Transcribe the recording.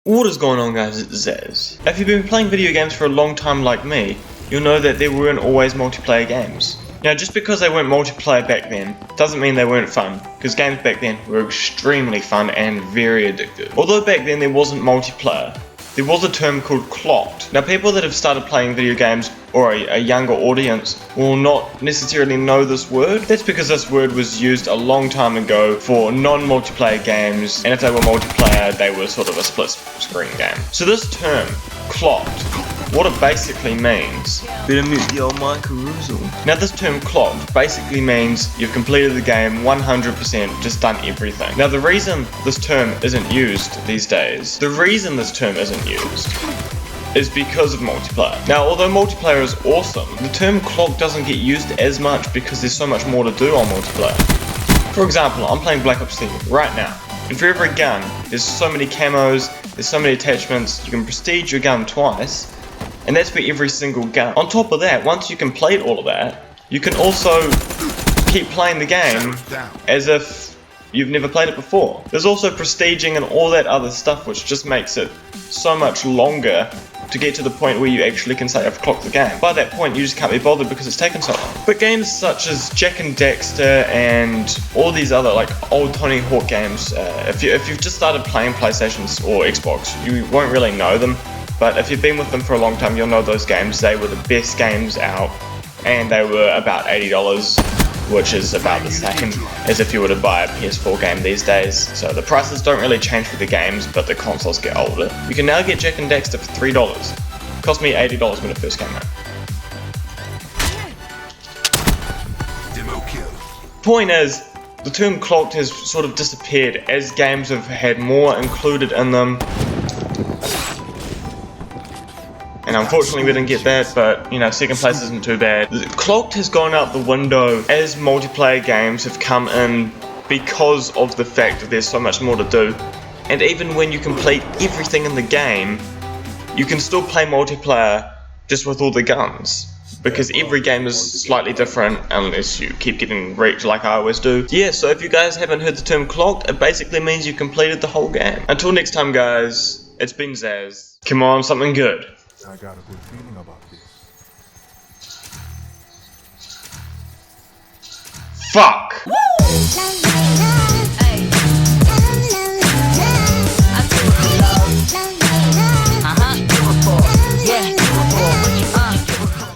What is going on, guys? It's Zaz. If you've been playing video games for a long time like me, you'll know that there weren't always multiplayer games. Now, just because they weren't multiplayer back then, doesn't mean they weren't fun, because games back then were extremely fun and very addictive. Although back then there wasn't multiplayer, there was a term called clocked. Now, people that have started playing video games, or a younger audience, will not necessarily know this word. That's because this word was used a long time ago for non-multiplayer games, and if they were multiplayer, they were sort of a split screen game. So this term, clocked, what it basically means, better mute the old mic Caruso. Now this term clocked basically means you've completed the game 100%, just done everything. Now the reason this term isn't used these days, is because of multiplayer. Now although multiplayer is awesome, the term clock doesn't get used as much because there's so much more to do on multiplayer. For example, I'm playing Black Ops 3 right now, and for every gun, there's so many camos, there's so many attachments, you can prestige your gun twice, and that's for every single gun. On top of that, once you complete all of that, you can also keep playing the game as if you've never played it before. There's also prestiging and all that other stuff, which just makes it so much longer to get to the point where you actually can say I've clocked the game. By that point, you just can't be bothered because it's taken so long. But games such as Jak and Daxter and all these other like old Tony Hawk games, if you've just started playing PlayStations or Xbox, you won't really know them. But if you've been with them for a long time, you'll know those games. They were the best games out, and they were about $80, which is about the same as if you were to buy a PS4 game these days. So the prices don't really change for the games, but the consoles get older. You can now get Jak and Daxter for $3. It cost me $80 when it first came out. Demo kill. Point is, the term clocked has sort of disappeared as games have had more included in them. And unfortunately we didn't get that, but you know, second place isn't too bad. Clocked has gone out the window as multiplayer games have come in because of the fact that there's so much more to do. And even when you complete everything in the game, you can still play multiplayer just with all the guns. Because every game is slightly different unless you keep getting wrecked like I always do. Yeah, so if you guys haven't heard the term clocked, it basically means you completed the whole game. Until next time guys, it's been Zaz. Come on, something good. I got a good feeling about this. Fuck!